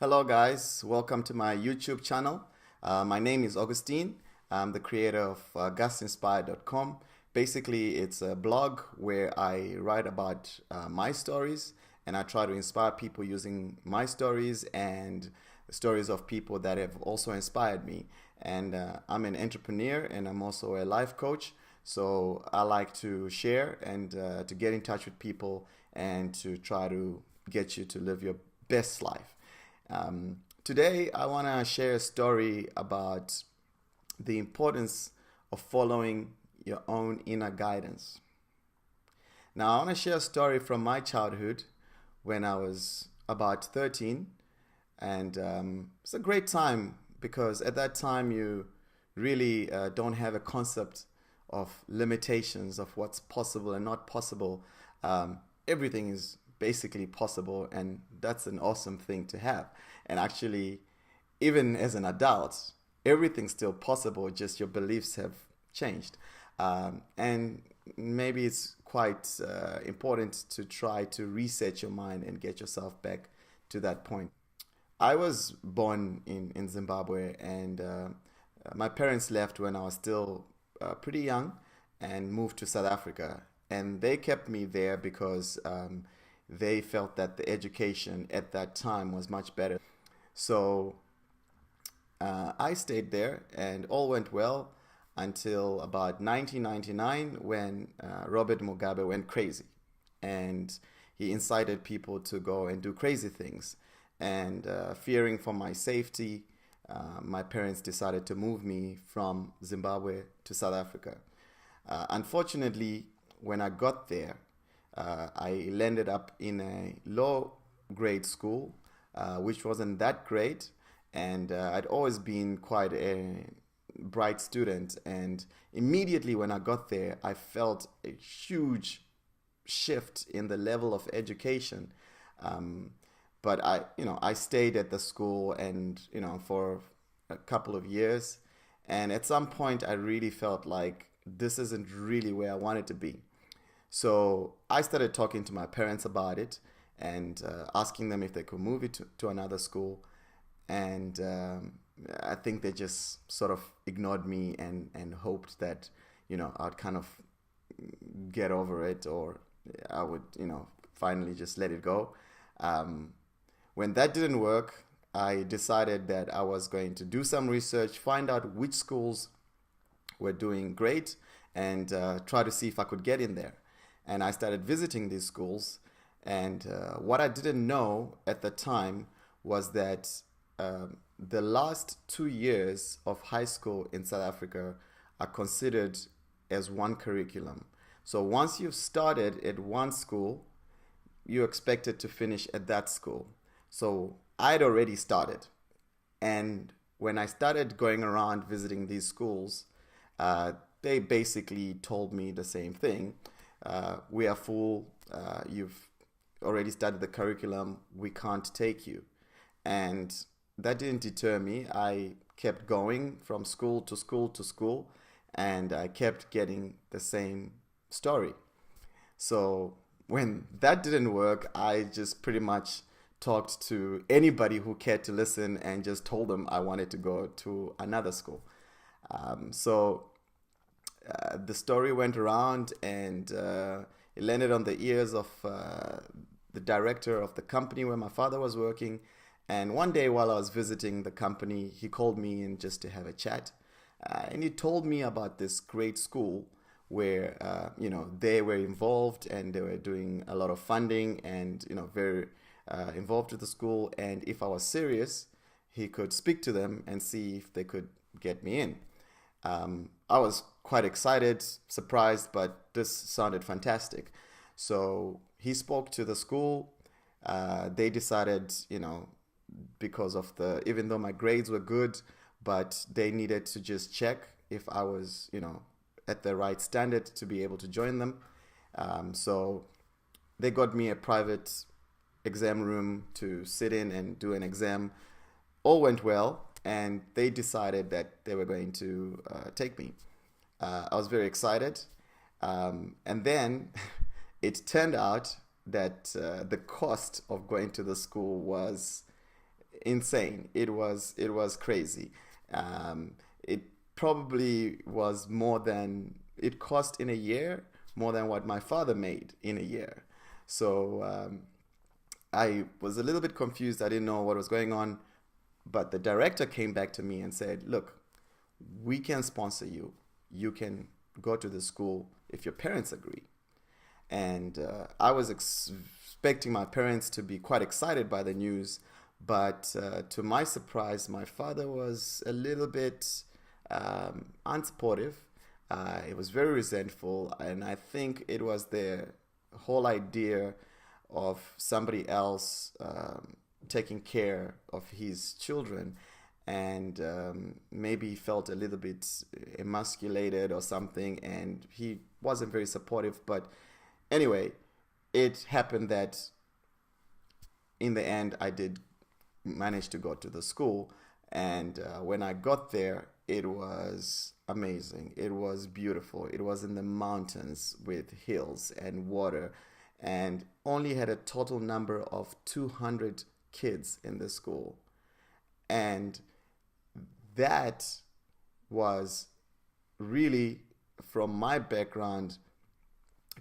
Hello guys, welcome to my YouTube channel. My name is Augustine. I'm the creator of GusInspired.com. Basically, it's a blog where I write about my stories and I try to inspire people using my stories and the stories of people that have also inspired me. And I'm an entrepreneur and I'm also a life coach. So I like to share and to get in touch with people and to try to get you to live your best life. Today, I want to share a story about the importance of following your own inner guidance. Now, I want to share a story from my childhood when I was about 13, and it's a great time because at that time you really don't have a concept of limitations of what's possible and not possible. Everything is basically possible, and that's an awesome thing to have. And actually, even as an adult, everything's still possible, just your beliefs have changed. And maybe it's quite important to try to reset your mind and get yourself back to that point. I was born in Zimbabwe, and my parents left when I was still pretty young and moved to South Africa. And they kept me there because they felt that the education at that time was much better. So I stayed there and all went well until about 1999 when Robert Mugabe went crazy and he incited people to go and do crazy things. And fearing for my safety, my parents decided to move me from Zimbabwe to South Africa. Unfortunately, when I got there, I landed up in a low grade school, which wasn't that great. And I'd always been quite a bright student. And immediately when I got there, I felt a huge shift in the level of education. But I stayed at the school and, for a couple of years. And at some point, I really felt like this isn't really where I wanted to be. So I started talking to my parents about it and asking them if they could move it to another school. And I think they just sort of ignored me and hoped that, I'd kind of get over it or I would, finally just let it go. When that didn't work, I decided that I was going to do some research, find out which schools were doing great and try to see if I could get in there. And I started visiting these schools. And what I didn't know at the time was that the last 2 years of high school in South Africa are considered as one curriculum. So once you've started at one school, you're expected to finish at that school. So I'd already started. And when I started going around visiting these schools, they basically told me the same thing. We are full. You've already started the curriculum. We can't take you. And that didn't deter me. I kept going from school to school to school, and I kept getting the same story. So when that didn't work, I just pretty much talked to anybody who cared to listen and just told them I wanted to go to another school. The story went around and it landed on the ears of the director of the company where my father was working. And one day while I was visiting the company, he called me in just to have a chat. And he told me about this great school where, they were involved and they were doing a lot of funding and, very involved with the school. And if I was serious, he could speak to them and see if they could get me in. I was quite excited, surprised, but this sounded fantastic. So he spoke to the school. They decided, because of even though my grades were good, but they needed to just check if I was, at the right standard to be able to join them. So they got me a private exam room to sit in and do an exam. All went well. And they decided that they were going to take me. I was very excited. And then it turned out that the cost of going to the school was insane. It was crazy. It probably was more than it cost in a year, more than what my father made in a year. So I was a little bit confused. I didn't know what was going on, but the director came back to me and said, "Look, we can sponsor you. You can go to the school if your parents agree." And I was expecting my parents to be quite excited by the news, but to my surprise, my father was a little bit unsupportive. He was very resentful, and I think it was the whole idea of somebody else taking care of his children, and maybe he felt a little bit emasculated or something, and he wasn't very supportive. But anyway, it happened that in the end, I did manage to go to the school. And when I got there, it was amazing. It was beautiful. It was in the mountains with hills and water, and only had a total number of 200 kids in the school. And that was really, from my background,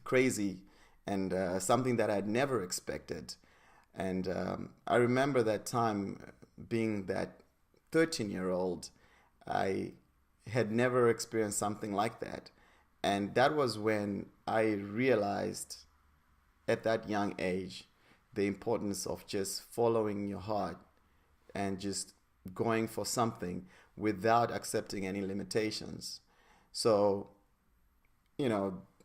crazy, and something that I'd never expected. And I remember that time, being that 13-year-old, I had never experienced something like that. And that was when I realized at that young age the importance of just following your heart and just going for something without accepting any limitations. So,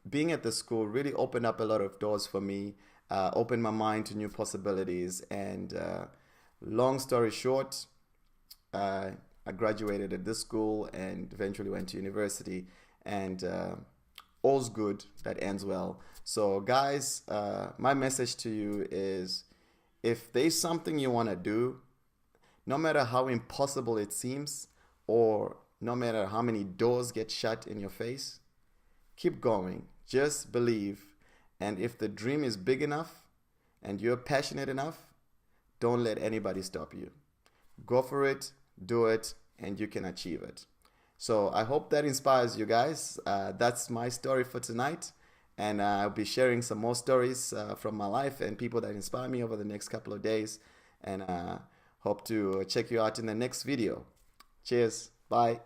being at the school really opened up a lot of doors for me, opened my mind to new possibilities. And long story short, I graduated at this school and eventually went to university. And all's good that ends well. So guys, my message to you is, if there's something you want to do, no matter how impossible it seems, or no matter how many doors get shut in your face, keep going. Just believe. And if the dream is big enough and you're passionate enough, don't let anybody stop you. Go for it, do it, and you can achieve it. So I hope that inspires you guys. That's my story for tonight. And I'll be sharing some more stories from my life and people that inspire me over the next couple of days. And hope to check you out in the next video. Cheers. Bye.